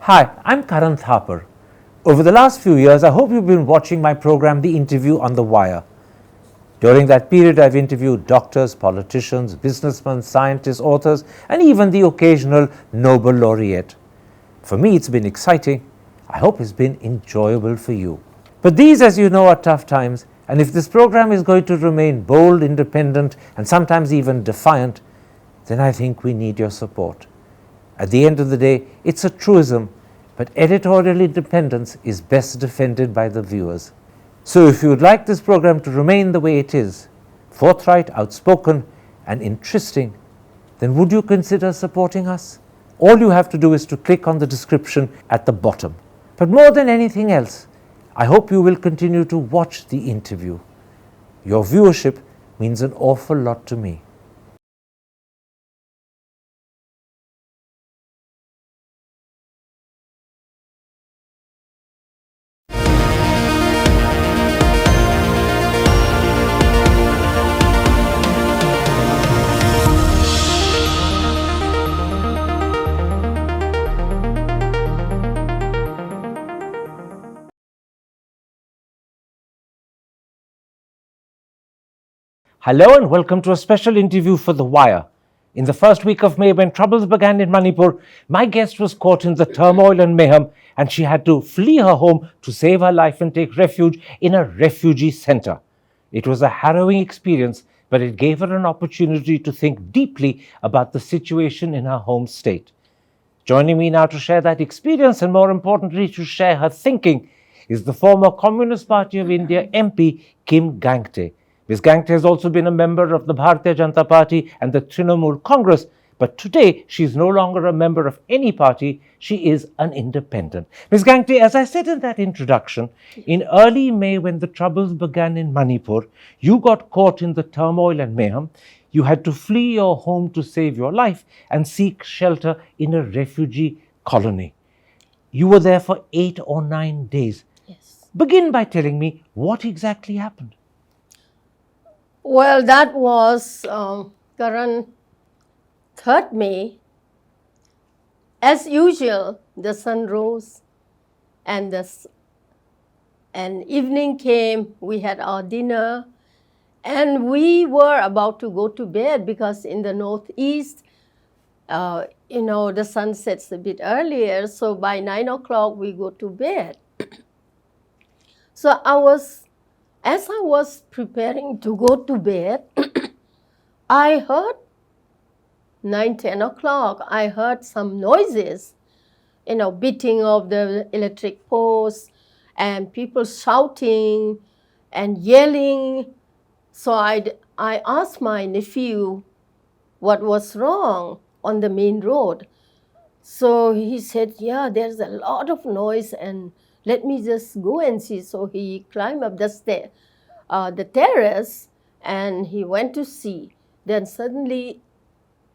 Hi, I'm Ratan Thiyam. Over the last few years, I hope you've been watching my program, The Interview on the Wire. During that period, I've interviewed doctors, politicians, businessmen, scientists, authors, and even the occasional Nobel laureate. For me, it's been exciting. I hope it's been enjoyable for you. But these, as you know, are tough times, and if this program is going to remain bold, independent, and sometimes even defiant, then I think we need your support. At the end of the day, it's a truism, but editorial independence is best defended by the viewers. So if you would like this program to remain the way it is, forthright, outspoken, and interesting, then would you consider supporting us? All you have to do is to click on the description at the bottom. But more than anything else, I hope you will continue to watch the interview. Your viewership means an awful lot to me. Hello and welcome to a special interview for The Wire. In the first week of May, when troubles began in Manipur, my guest was caught in the turmoil and mayhem, and she had to flee her home to save her life and take refuge in a refugee center. It was a harrowing experience, but it gave her an opportunity to think deeply about the situation in her home state. Joining me now to share that experience and, more importantly, to share her thinking is the former Communist Party of India MP, Kim Gangte. Ms. Gangte has also been a member of the Bharatiya Janata Party and the Trinamool Congress, but today she is no longer a member of any party. She is an independent. Ms. Gangte, as I said in that introduction, in early May when the troubles began in Manipur, you got caught in the turmoil and mayhem. You had to flee your home to save your life and seek shelter in a refugee colony. You were there for 8 or 9 days. Yes. Begin by telling me what exactly happened. Well, that was current 3rd May. As usual, the sun rose and evening came. We had our dinner and we were about to go to bed because in the northeast, the sun sets a bit earlier. So by 9 o'clock, we go to bed. So as I was preparing to go to bed, I heard 9-10 o'clock, I heard some noises, beating of the electric posts and people shouting and yelling. So I asked my nephew what was wrong on the main road. So he said, yeah, there's a lot of noise and let me just go and see. So he climbed up the terrace and he went to see. Then suddenly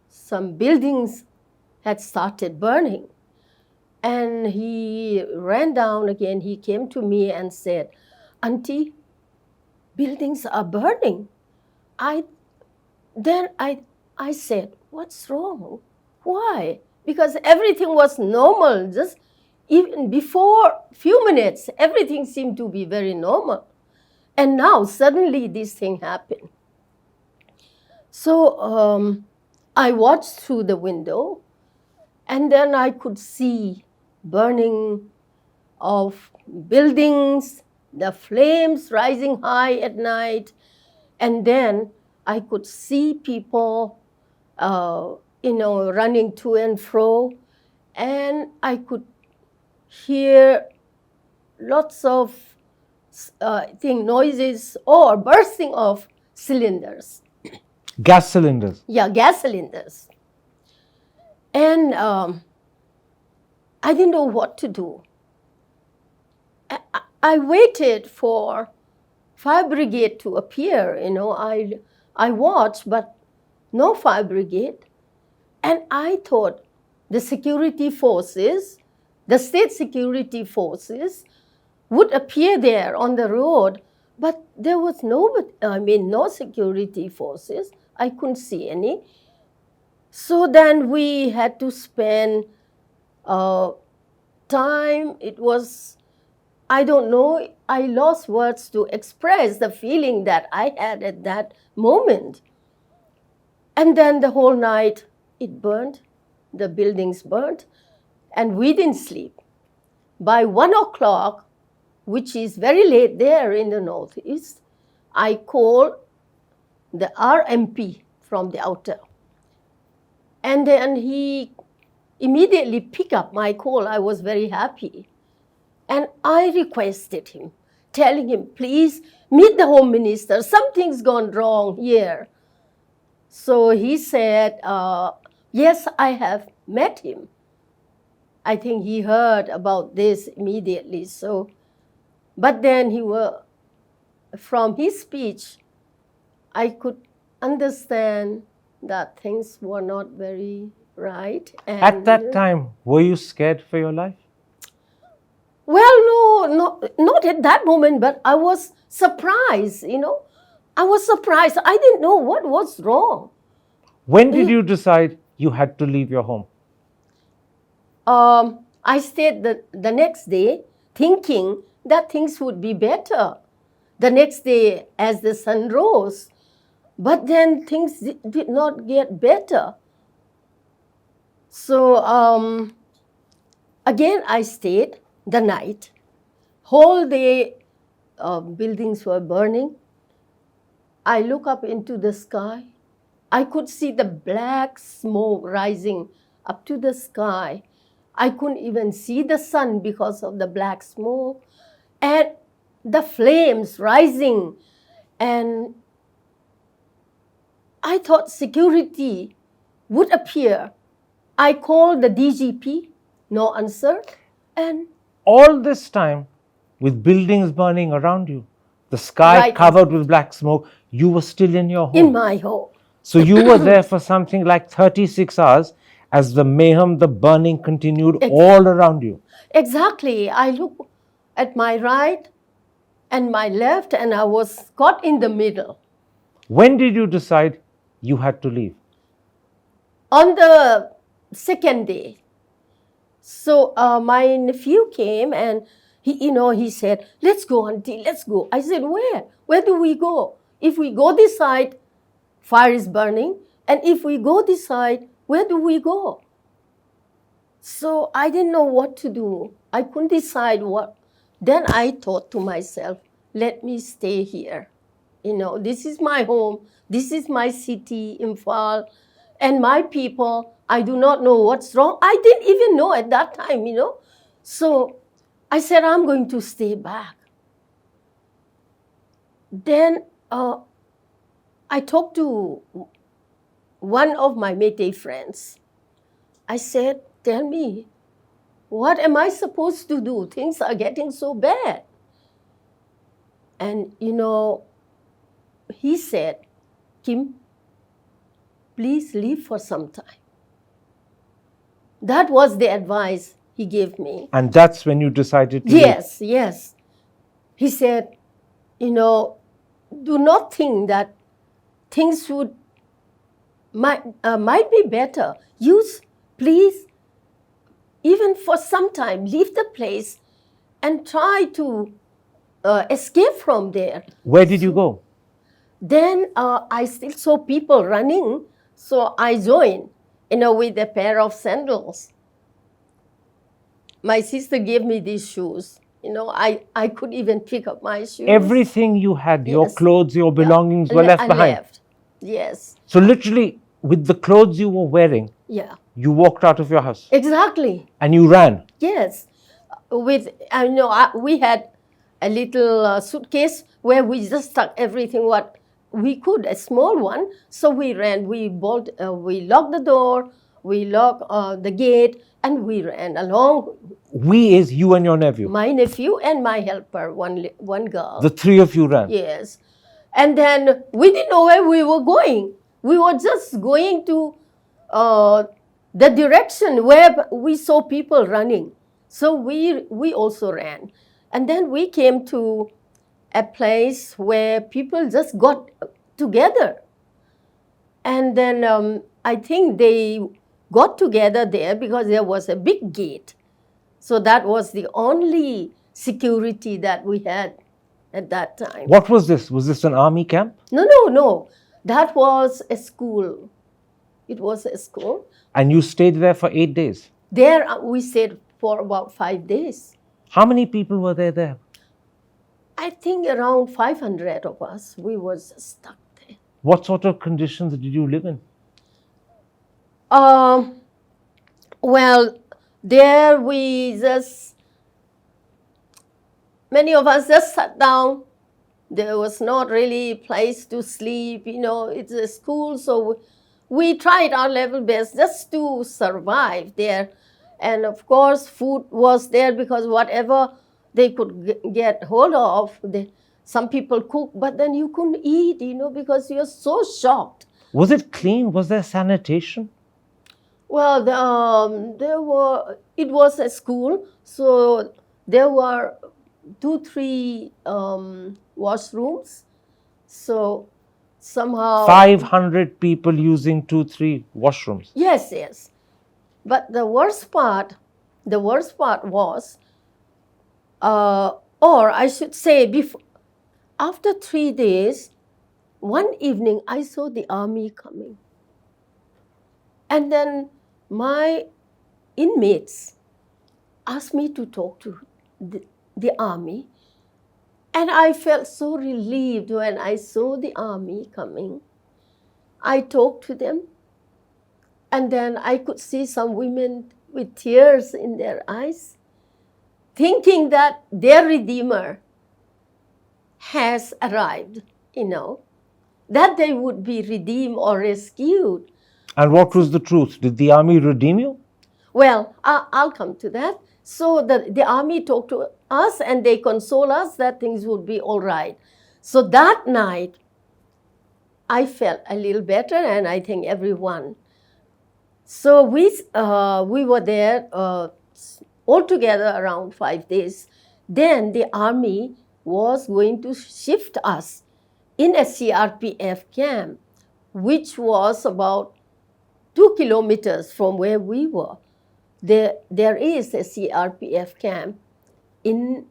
some buildings had started burning. And he ran down again. He came to me and said, Auntie, buildings are burning. Then I said, what's wrong? Why? Because everything was normal. Just even before few minutes, everything seemed to be very normal. And now suddenly this thing happened. So I watched through the window and then I could see burning of buildings, the flames rising high at night. And then I could see people, running to and fro. And I could hear lots of noises or bursting of cylinders. Gas cylinders? Yeah, gas cylinders. And I didn't know what to do. I waited for fire brigade to appear. I watched, but no fire brigade. And I thought the security forces, the state security forces, would appear there on the road, but there was no security forces. I couldn't see any. So then we had to spend 10 time, it was, I don't know, I lost words to express the feeling that I had at that moment. And then the whole night, it burned, the buildings burned, and we didn't sleep. By 1 o'clock, which is very late there in the northeast, I called the MP from the outer. And then he immediately picked up my call. I was very happy. And I requested him, telling him, please meet the Home Minister. Something's gone wrong here. So he said, yes, I have met him. I think he heard about this immediately. So, but then from his speech, I could understand that things were not very right. And At that time, were you scared for your life? well, not at that moment, but I was surprised, I was surprised. I didn't know what was wrong. When did you decide you had to leave your home? I stayed the next day thinking that things would be better. The next day, as the sun rose, but then things did not get better. So again, I stayed the night. Whole day, buildings were burning. I look up into the sky. I could see the black smoke rising up to the sky. I couldn't even see the sun because of the black smoke and the flames rising. And I thought security would appear. I called the DGP, no answer. And all this time, with buildings burning around you, the sky Right. covered with black smoke, you were still in your home. in my home, So you were there for something like 36 hours as the mayhem, the burning continued all around you. exactly, I look at my right and my left, and I was caught in the middle. When did you decide you had to leave? On the second day, so my nephew came and he said, let's go, auntie, let's go. I said, where? Where do we go? If we go this side, fire is burning. And if we go this side, where do we go? So I didn't know what to do. I couldn't decide what. Then I thought to myself, let me stay here. This is my home. This is my city, Imphal, and my people. I do not know what's wrong. I didn't even know at that time, So I said, I'm going to stay back. Then I talked to one of my Meitei friends. I said, tell me, what am I supposed to do? Things are getting so bad. And, he said, Kim, please leave for some time. That was the advice he gave me. And that's when you decided to leave. Yes. He said, do not think that things might be better. Please, even for some time, leave the place and try to escape from there. Where did you go? Then I still saw people running, so I joined, with a pair of sandals. My sister gave me these shoes. I could even pick up my shoes. Everything you had, your Yes. clothes, your belongings were left I behind. left. Yes. So literally, with the clothes you were wearing, Yeah. you walked out of your house Exactly. and you ran. Yes. We had a little suitcase where we just stuck everything what we could, a small one. So we ran. We locked the door, we locked the gate, and we ran along. We is you and your nephew. My nephew and my helper, one girl. The three of you ran. Yes. And then we didn't know where we were going. We were just going to the direction where we saw people running. So we also ran. And then we came to a place where people just got together. And then I think they got together there because there was a big gate. So that was the only security that we had at that time. What was this? Was this an army camp? No. That was a school. It was a school. And you stayed there for 8 days? There we stayed for about 5 days. How many people were there? I think around 500 of us. We were stuck there. What sort of conditions did you live in? Well, there we just, many of us just sat down. There was not really a place to sleep. It's a school, so we tried our level best just to survive there. And of course, food was there because whatever they could get hold of, some people cook, but then you couldn't eat, because you're so shocked. Was it clean? Was there sanitation? Well, it was a school, so there were 2-3 washrooms. So somehow 500 people using 2-3 washrooms. Yes. But the worst part was, or I should say, after 3 days, one evening I saw the army coming. And then my inmates asked me to talk to the army. And I felt so relieved when I saw the army coming. I talked to them. And then I could see some women with tears in their eyes, thinking that their Redeemer has arrived, that they would be redeemed or rescued. And what was the truth? Did the army redeem you? Well, I'll come to that. So the army talked to us and they console us that things would be all right. So that night, I felt a little better, and I think everyone. So we were there altogether around 5 days. Then the army was going to shift us in a CRPF camp, which was about 2 kilometers from where we were. There is a CRPF camp in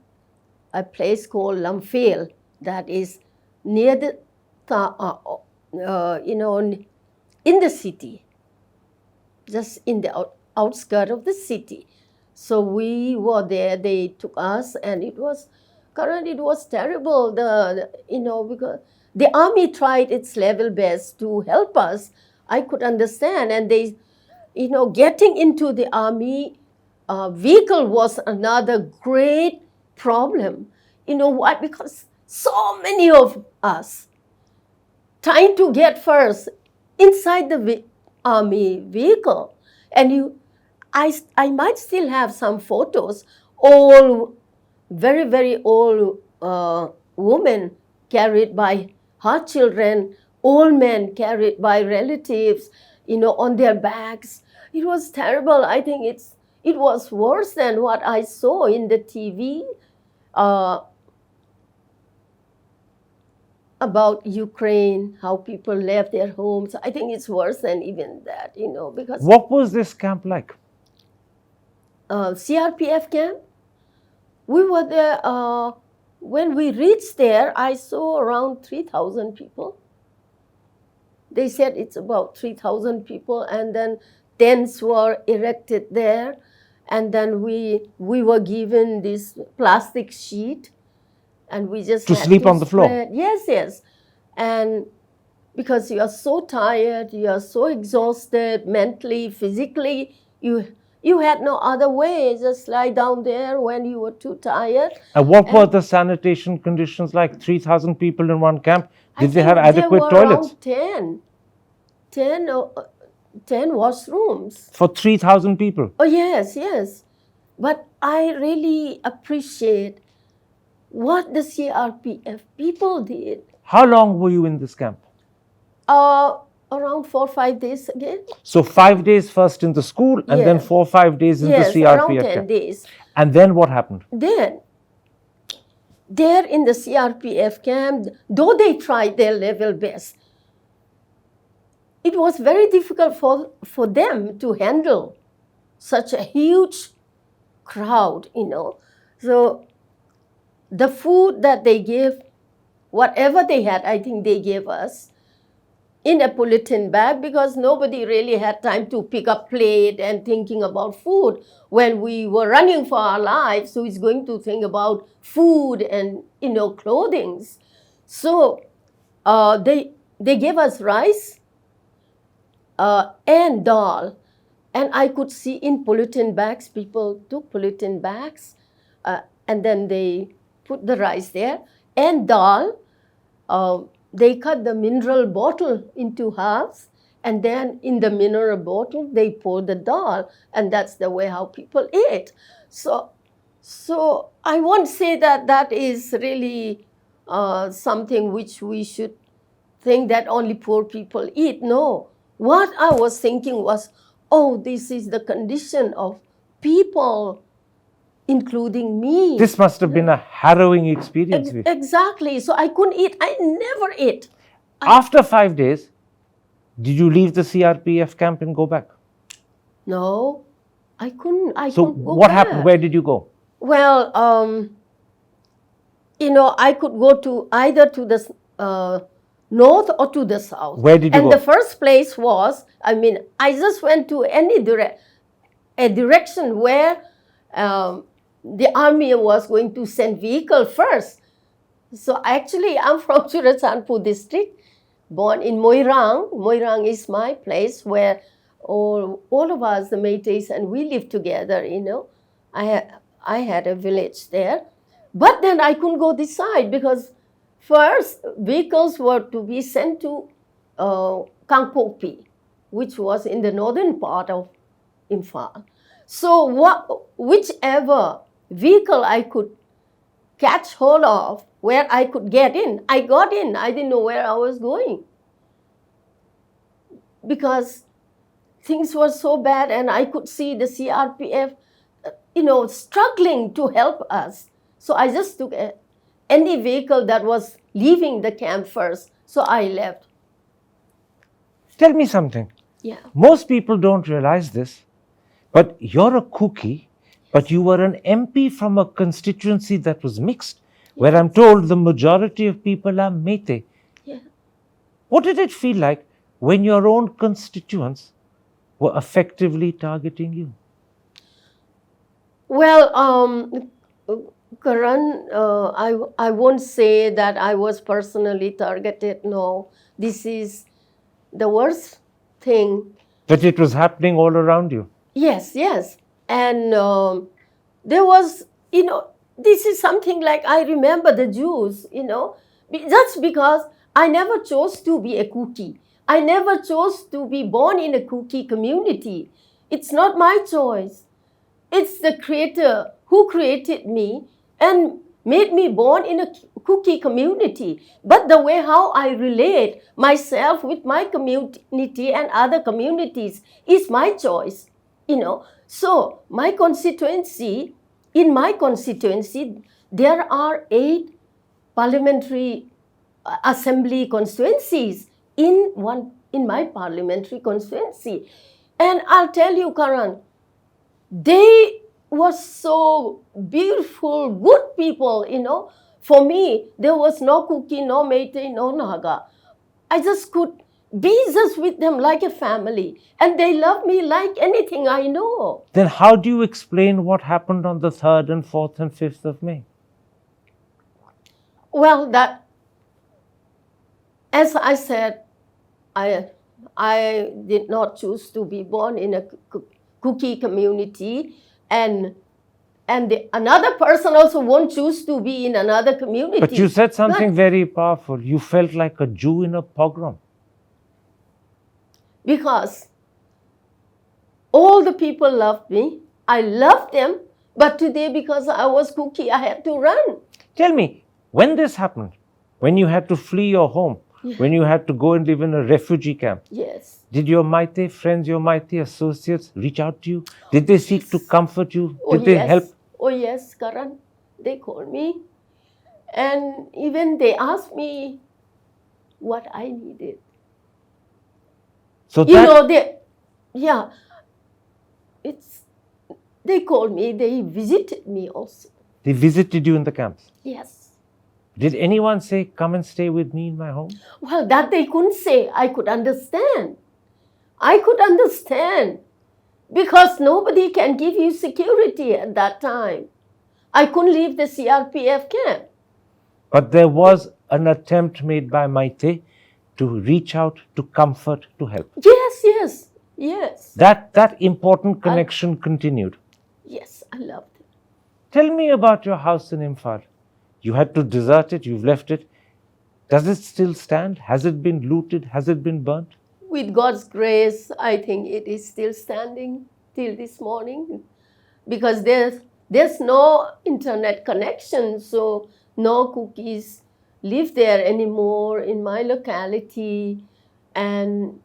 a place called Lamphel that is near the, in the city, just in the outskirts of the city. So we were there. They took us, and it was terrible. Because the army tried its level best to help us. I could understand, and they, getting into the army vehicle was another great problem. You know what? Because so many of us trying to get first inside the army vehicle, and I might still have some photos. All very, very old women carried by her children, old men carried by relatives, on their backs. It was terrible. I think it was worse than what I saw in the TV about Ukraine, how people left their homes. I think it's worse than even that, because... What was this camp like? CRPF camp. We were there, when we reached there, I saw around 3,000 people. They said it's about 3,000 people, and then tents were erected there, and then we were given this plastic sheet, and we just to had sleep to on the floor. Yes, and because you are so tired, you are so exhausted mentally, physically, you had no other way, just lie down there when you were too tired. And what were the sanitation conditions like? 3,000 people in one camp. Did they have adequate there were toilets? Around 10 washrooms. For 3,000 people? Oh, yes. But I really appreciate what the CRPF people did. How long were you in this camp? Around 4 or 5 days again. So 5 days first in the school, and then 4 or 5 days in the CRPF around 10 camp. days. And then what happened? Then, there in the CRPF camp, though they tried their level best, it was very difficult for them to handle such a huge crowd, So the food that they gave, whatever they had, I think they gave us in a polythene bag, because nobody really had time to pick up plate and thinking about food when we were running for our lives. Who is going to think about food and clothing? So they gave us rice and dal, and I could see in polythene bags, people took polythene bags and then they put the rice there and dal. They cut the mineral bottle into halves, and then in the mineral bottle they pour the dal, and that's the way how people eat. So I won't say that is really something which we should think that only poor people eat. No, what I was thinking was, oh, this is the condition of people, including me. This must have been a harrowing experience. Exactly. So I couldn't eat. I never ate. After 5 days, did you leave the CRPF camp and go back? No, I couldn't. So couldn't go what back. happened? Where did you go? Well, I could go to either to the north or to the south. Where did you go? And the first place was, I just went to a direction where the army was going to send vehicle first. So actually, I'm from Churachandpur district, born in Moirang. Moirang is my place where all of us, the Meiteis, and we live together, I had a village there. But then I couldn't go this side because first vehicles were to be sent to Kangpopi, which was in the northern part of Imphal. So whichever vehicle I could catch hold of, where I could get in, I got in. I didn't know where I was going because things were so bad, and I could see the CRPF, struggling to help us. So I just took any vehicle that was leaving the camp first. So I left. Tell me something. Yeah. Most people don't realize this, but you're a Kuki, but you were an MP from a constituency that was mixed, where I'm told the majority of people are Meitei. Yeah. What did it feel like when your own constituents were effectively targeting you? Well, Karan, I won't say that I was personally targeted. No, this is the worst thing. That it was happening all around you? Yes. And there was, this is something like I remember the Jews, just because I never chose to be a Kuki. I never chose to be born in a Kuki community. It's not my choice. It's the Creator who created me and made me born in a Kuki community. But the way how I relate myself with my community and other communities is my choice, So in my constituency, there are 8 parliamentary assembly constituencies in my parliamentary constituency. And I'll tell you, Karan, they were so beautiful, good people, For me, there was no Kuki, no Meitei, no Naga. I just could be just with them like a family. And they love me like anything I know. Then how do you explain what happened on the 3rd and 4th and 5th of May? Well, as I said, I did not choose to be born in a Kuki community, and another person also won't choose to be in another community. But you said something very powerful. You felt like a Jew in a pogrom. Because all the people loved me. I loved them. But today, because I was Kuki, I had to run. Tell me, when this happened, when you had to flee your home, when you had to go and live in a refugee camp, yes, did your Meitei friends, your Meitei associates reach out to you? Did they seek to comfort you? Did they help? Oh yes, Karan. They called me. And even they asked me what I needed. So it's They called me, they visited me also. They visited you in the camps. Yes. Did anyone say, come and stay with me in my home? Well, that they couldn't say. I could understand. I could understand. Because nobody can give you security at that time. I couldn't leave the CRPF camp. But there was an attempt made by Meitei to reach out, to comfort, to help. Yes. That important connection continued. Yes, I loved it. Tell me about your house in Imphal. You had to desert it, you've left it. Does it still stand? Has it been looted? Has it been burnt? With God's grace, I think it is still standing till this morning. Because there's no internet connection, so no cookies live there anymore in my locality. And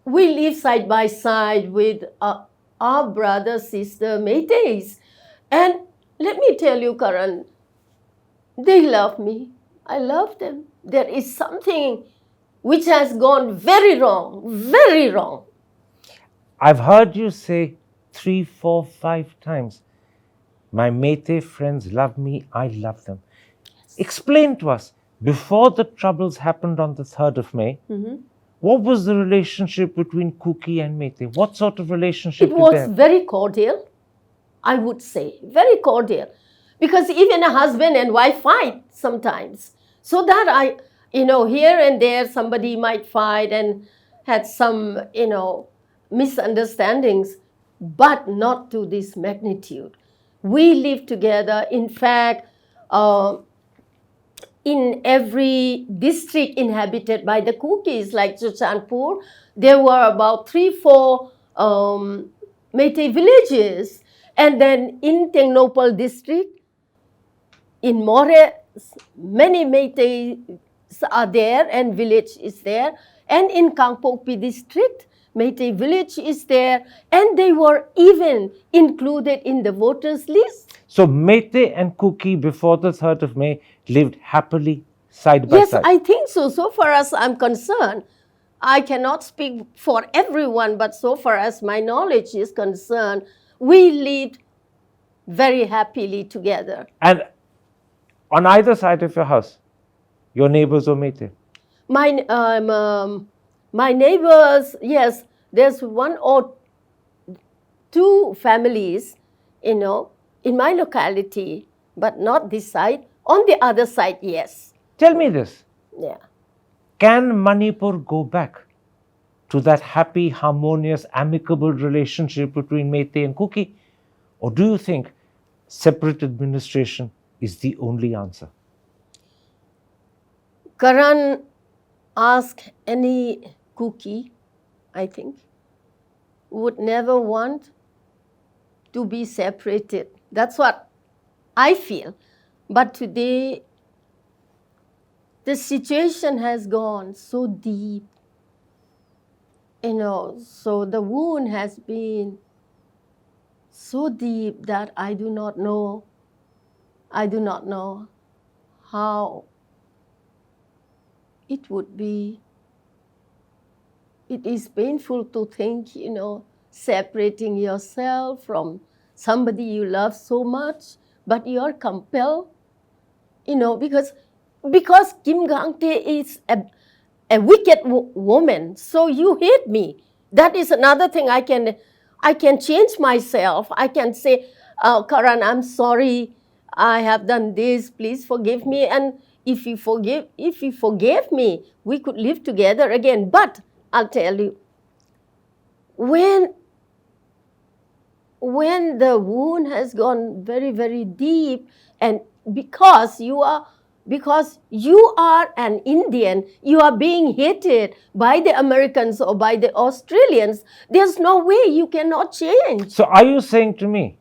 we live side by side with our brother, sister, Meiteis. And let me tell you, Karan, they love me. I love them. There is something which has gone very wrong, very wrong. I've heard you say 3, 4, 5 times, my Meitei friends love me, I love them. Yes. Explain to us, before the troubles happened on the 3rd of May, what was the relationship between Kuki and Meitei? What sort of relationship It was very cordial, I would say, very cordial. Because even a husband and wife fight sometimes. So that here and there somebody might fight and had some, misunderstandings, but not to this magnitude. We live together. In fact, in every district inhabited by the Kukis, like Chochanpur, there were about 3-4 Meitei villages. And then in Tengnopal district, in More, many Meitei are there and village is there. And in Kangpokpi district, Meitei village is there. And they were even included in the voters list. So Meitei and Kuki before the 3rd of May lived happily side by side? Yes, I think so. So far as I'm concerned, I cannot speak for everyone, but so far as my knowledge is concerned, we lived very happily together. And on either side of your house, your neighbors were Meitei? My neighbors, yes, there's 1 or 2 families, in my locality, but not this side. On the other side, yes. Tell me this. Yeah. Can Manipur go back to that happy, harmonious, amicable relationship between Meitei and Kuki? Or do you think separate administration is the only answer? Karan, ask any Kuki, I think, would never want to be separated. That's what I feel. But today, the situation has gone so deep, so the wound has been so deep that I do not know how it would be. It is painful to think, separating yourself from somebody you love so much, but you are compelled, because Kim Gangte is a wicked woman, so you hate me. That is another thing I can change myself. I can say, Karan, I'm sorry, I have done this, please forgive me. And if you forgave me, we could live together again. But I'll tell you, when the wound has gone very, very deep, and because you are an Indian, you are being hated by the Americans or by the Australians, there's no way you cannot change. So are you saying to me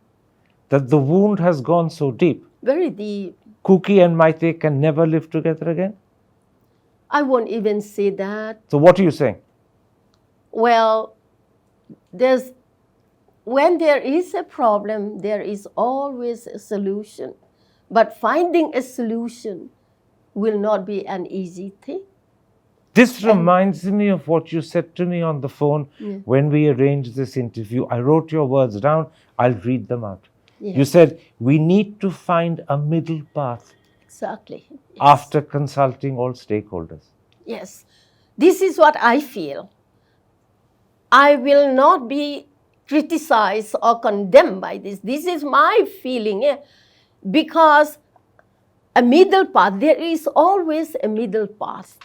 that the wound has gone so deep? Very deep. Kuki and Meitei can never live together again? I won't even say that. So what are you saying? Well, when there is a problem, there is always a solution. But finding a solution will not be an easy thing. This reminds me of what you said to me on the phone when we arranged this interview. I wrote your words down. I'll read them out. Yes. You said, we need to find a middle path Exactly. Yes. after consulting all stakeholders. Yes. This is what I feel. I will not be criticized or condemned by this. This is my feeling. Because a middle path, there is always a middle path.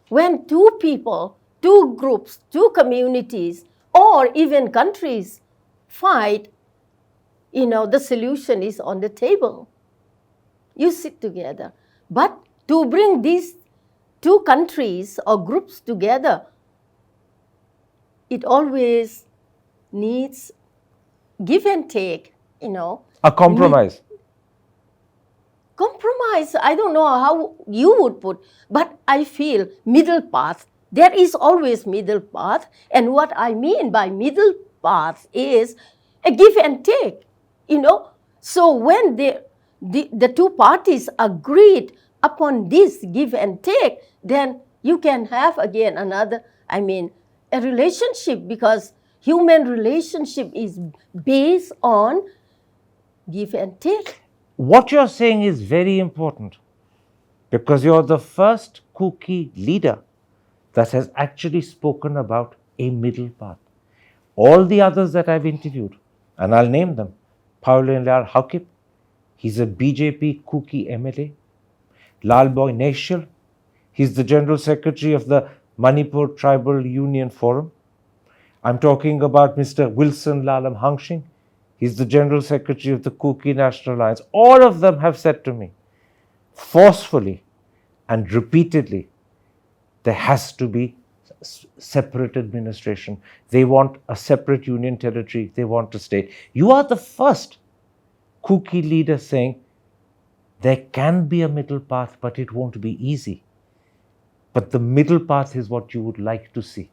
When two people, two groups, two communities, or even countries fight, the solution is on the table. You sit together. But to bring these two countries or groups together, it always needs give and take, A compromise. Compromise, I don't know how you would put, but I feel middle path. There is always middle path. And what I mean by middle path is a give and take, So when the two parties agreed upon this give and take, then you can have again a relationship, because human relationship is based on give and take. What you're saying is very important, because you're the first Kuki leader that has actually spoken about a middle path. All the others that I've interviewed, and I'll name them, Pauline Haukip, he's a BJP Kuki MLA. Lalboy Naishal, he's the General Secretary of the Manipur Tribal Union Forum. I'm talking about Mr. Wilson Lalam Hangshing. He's the General Secretary of the Kuki National Alliance. All of them have said to me, forcefully and repeatedly, there has to be separate administration. They want a separate union territory. They want a state. You are the first Kuki leader saying there can be a middle path, but it won't be easy. But the middle path is what you would like to see.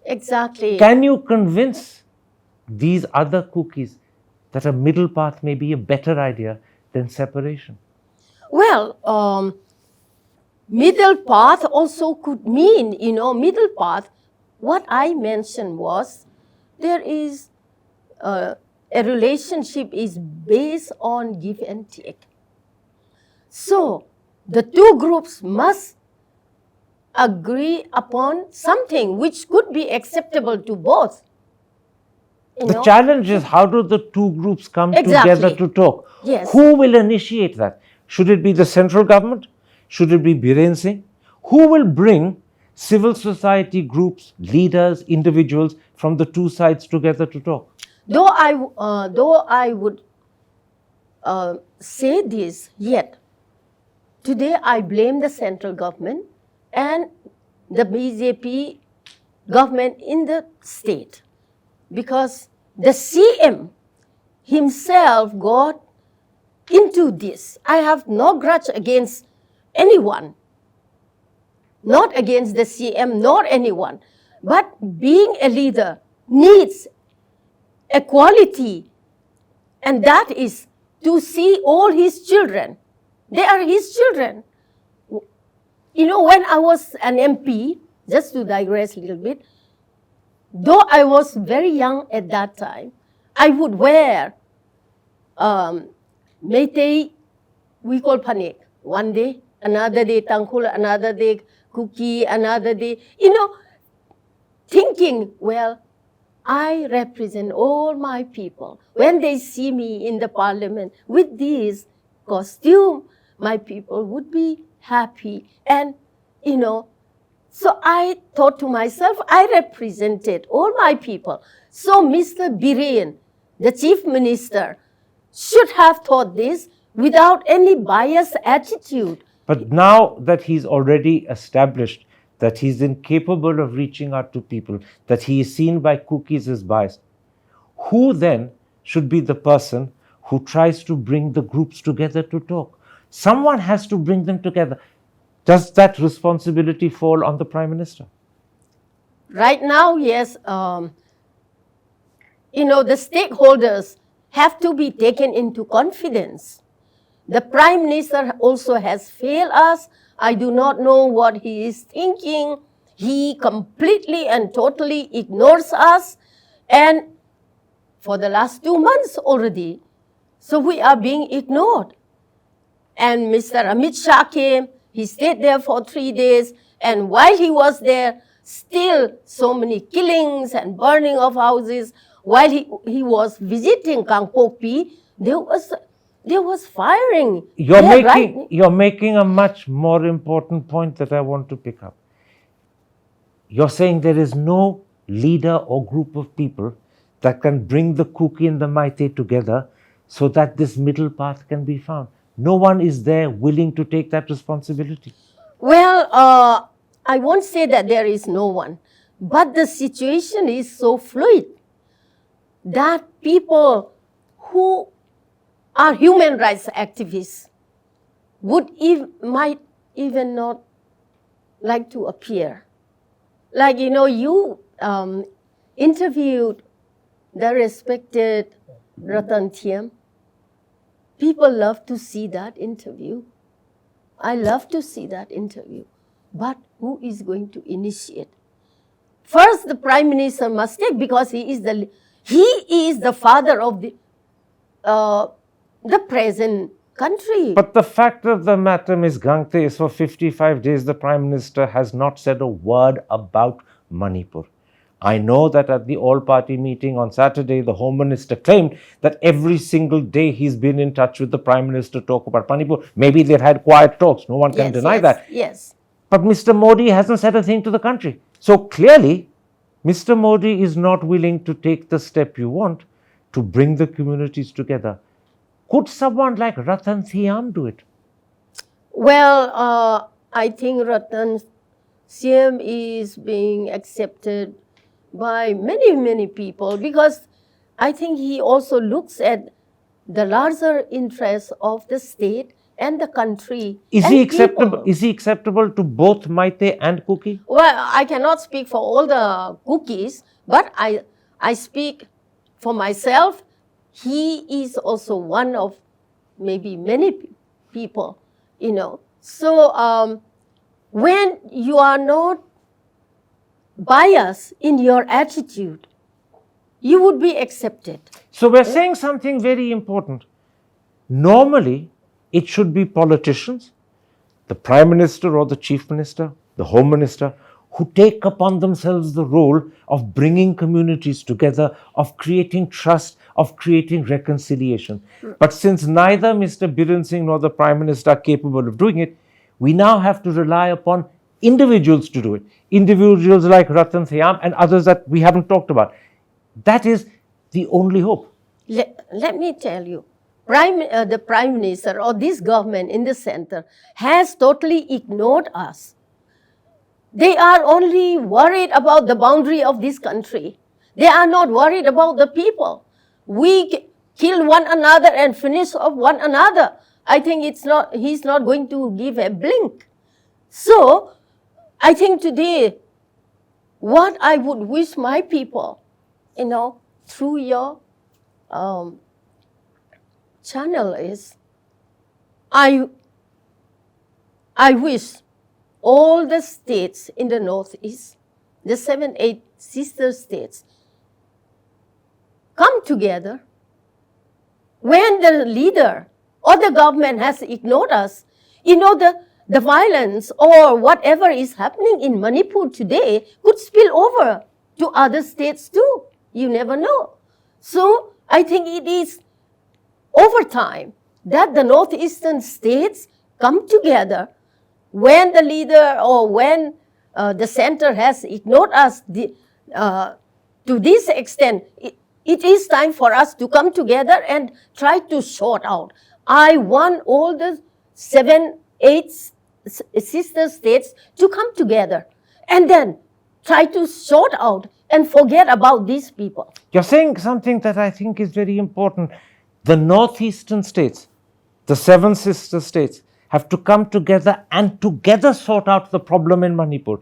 Exactly. Can you convince these other Kukis that a middle path may be a better idea than separation? Well, middle path also could mean, middle path. What I mentioned was there is a relationship is based on give and take. So the two groups must agree upon something which could be acceptable to both. The challenge is, how do the two groups come Exactly. together to talk? Yes. Who will initiate that? Should it be the central government? Should it be Biren Singh? Who will bring civil society groups, leaders, individuals from the two sides together to talk? Though I would say this, yet today I blame the central government and the BJP government in the state, because the CM himself got into this. I have no grudge against anyone, not against the CM nor anyone, but being a leader needs equality, and that is to see all his children. They are his children. When I was an MP, just to digress a little bit, though I was very young at that time, I would wear Meitei, we call panik, one day, another day tangkul, another day kuki, another day, thinking, well, I represent all my people. When they see me in the parliament with this costume, my people would be happy. And, so I thought to myself, I represented all my people. So Mr. Biren, the Chief Minister, should have thought this without any biased attitude. But now that he's already established that he's incapable of reaching out to people, that he is seen by Kukis as biased, who then should be the person who tries to bring the groups together to talk? Someone has to bring them together. Does that responsibility fall on the Prime Minister? Right now, yes. The stakeholders have to be taken into confidence. The Prime Minister also has failed us. I do not know what he is thinking. He completely and totally ignores us. And for the last 2 months already, so we are being ignored. And Mr. Amit Shah came, he stayed there for 3 days, and while he was there, still so many killings and burning of houses. While he was visiting Gangte, there was firing. You're making a much more important point that I want to pick up. You're saying there is no leader or group of people that can bring the Kuki and the Meitei together so that this middle path can be found. No one is there willing to take that responsibility. Well, I won't say that there is no one, but the situation is so fluid that people who are human rights activists might even not like to appear. Like, you interviewed the respected Ratan Thiyam. People love to see that interview. I love to see that interview. But who is going to initiate? First, the Prime Minister must take, because he is the father of the present country. But the fact of the matter, Ms. Gangte, is for 55 days the Prime Minister has not said a word about Manipur. I know that at the all-party meeting on Saturday, the Home Minister claimed that every single day he's been in touch with the Prime Minister to talk about Manipur. Maybe they've had quiet talks. No one can deny that. Yes. But Mr. Modi hasn't said a thing to the country. So clearly, Mr. Modi is not willing to take the step you want to bring the communities together. Could someone like Ratan Thiyam do it? Well, I think Ratan Thiyam is being accepted by many, many people, because I think he also looks at the larger interests of the state and the country. Is he acceptable to both Meitei and Kuki? Well, I cannot speak for all the Kukis, but I speak for myself. He is also one of maybe many people, So when you are not biased in your attitude, you would be accepted. So we're saying something very important. Normally, it should be politicians, the Prime Minister or the Chief Minister, the Home Minister, who take upon themselves the role of bringing communities together, of creating trust, of creating reconciliation. But since neither Mr. Biren Singh nor the Prime Minister are capable of doing it, we now have to rely upon individuals to do it. Individuals like Ratan Thiyam and others that we haven't talked about. That is the only hope. Let me tell you, the Prime Minister or this government in the center has totally ignored us. They are only worried about the boundary of this country. They are not worried about the people. We kill one another and finish off one another. I think he's not going to give a blink. So, I think today, what I would wish my people, through your channel is, I wish all the states in the Northeast, the 7, 8 sister states, come together. When the leader or the government has ignored us, the violence or whatever is happening in Manipur today could spill over to other states too. You never know. So I think it is over time that the northeastern states come together. When the leader or when the center has ignored us to this extent, it is time for us to come together and try to sort out. I want all the 7, 8 sister states to come together and then try to sort out and forget about these people. You're saying something that I think is very important. The northeastern states, the 7 sister states, have to come together and together sort out the problem in Manipur.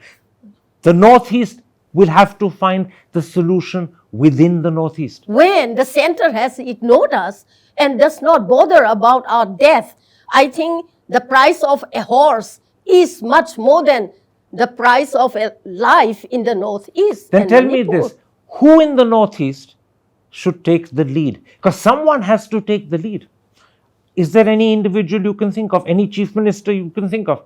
The northeast will have to find the solution within the northeast. When the center has ignored us and does not bother about our death, I think the price of a horse is much more than the price of a life in the Northeast. Then and tell me Manipur. this, who in the Northeast should take the lead? Because someone has to take the lead. Is there any individual you can think of, any chief minister you can think of?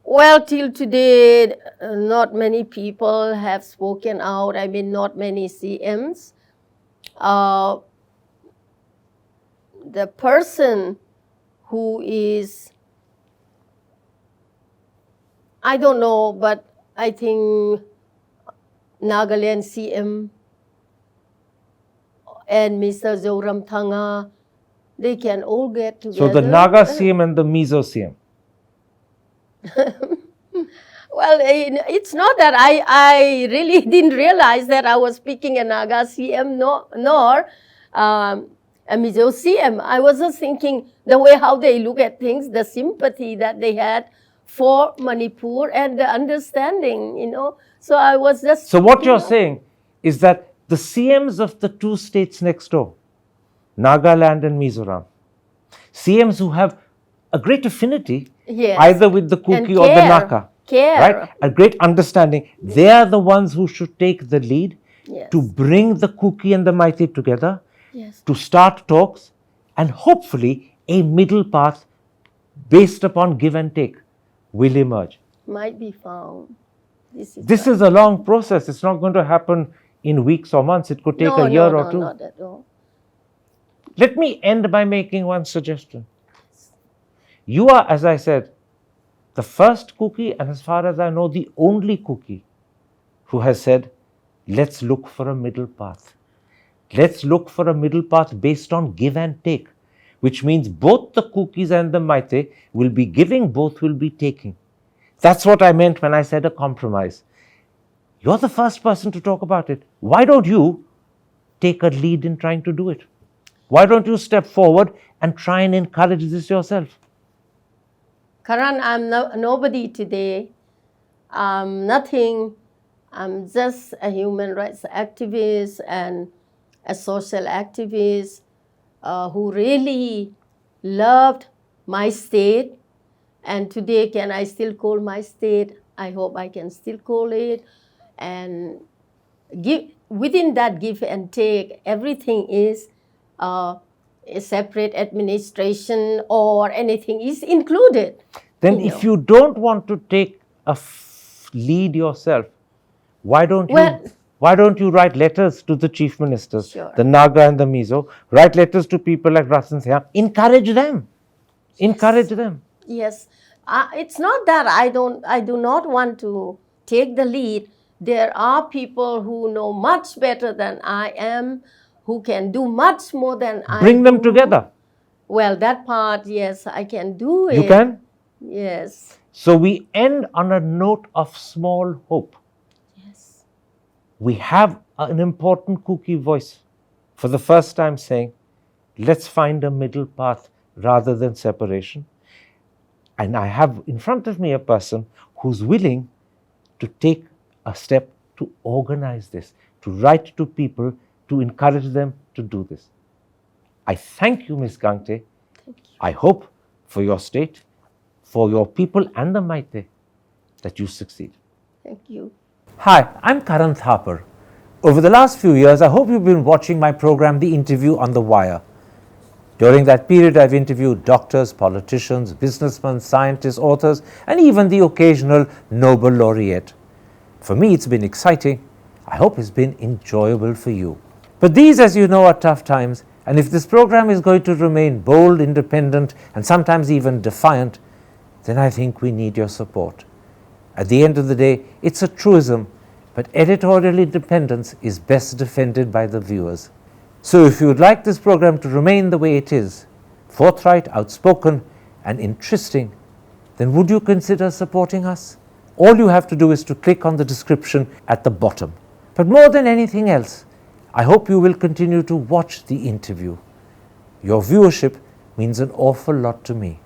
Well, till today, not many people have spoken out. I mean, not many CMs. The person who is, I don't know, but I think Nagaland CM and Mr. Zoram Thanga, they can all get together. So the Naga CM and the Mizo CM. Well, it's not that I really didn't realize that I was speaking a Naga CM nor a Mizo CM. I was just thinking the way how they look at things, the sympathy that they had for Manipur and the understanding, you know. So I was just... So what you're saying is that the CMs of the two states next door, Nagaland and Mizoram, CMs who have a great affinity, Yes. either with the Kuki or the Naka, right? A great understanding. They are the ones who should take the lead Yes. to bring the Kuki and the Meitei together, Yes. to start talks, and hopefully a middle path based upon give and take will emerge. Might be found. This is a long process. It's not going to happen in weeks or months. It could take a year or two. No, not at all. Let me end by making one suggestion. You are, as I said, the first Kuki, and as far as I know, the only Kuki who has said, let's look for a middle path. Let's look for a middle path based on give and take, which means both the Kukis and the Meitei will be giving, both will be taking. That's what I meant when I said a compromise. You're the first person to talk about it. Why don't you take a lead in trying to do it? Why don't you step forward and try and encourage this yourself? Karan, I'm nobody today. I'm nothing. I'm just a human rights activist and a social activist who really loved my state. And today, can I still call my state? I hope I can still call it. And within that give and take, everything is a separate administration or anything is included. Then if you don't want to take a lead yourself, why don't you write letters to the chief ministers, Sure. the Naga and the Mizo, write letters to people like Ratan Thiyam, encourage them. Encourage them. Yes. It's not that I do not want to take the lead. There are people who know much better than I am, who can do much more than I Bring them do. together. Well, that part, yes, I can do it. You can? Yes. So we end on a note of small hope. Yes. We have an important Kuki voice for the first time saying, let's find a middle path rather than separation. And I have in front of me a person who's willing to take a step to organize this, to write to people, to encourage them to do this. I thank you, Ms. Gangte. Thank you. I hope for your state, for your people and the Meitei, that you succeed. Thank you. Hi, I'm Karan Thapar. Over the last few years, I hope you've been watching my program, The Interview on the Wire. During that period, I've interviewed doctors, politicians, businessmen, scientists, authors, and even the occasional Nobel laureate. For me, it's been exciting. I hope it's been enjoyable for you. But these, as you know, are tough times, and if this program is going to remain bold, independent, and sometimes even defiant, then I think we need your support. At the end of the day, it's a truism, but editorial independence is best defended by the viewers. So if you would like this program to remain the way it is, forthright, outspoken, and interesting, then would you consider supporting us? All you have to do is to click on the description at the bottom. But more than anything else, I hope you will continue to watch The Interview. Your viewership means an awful lot to me.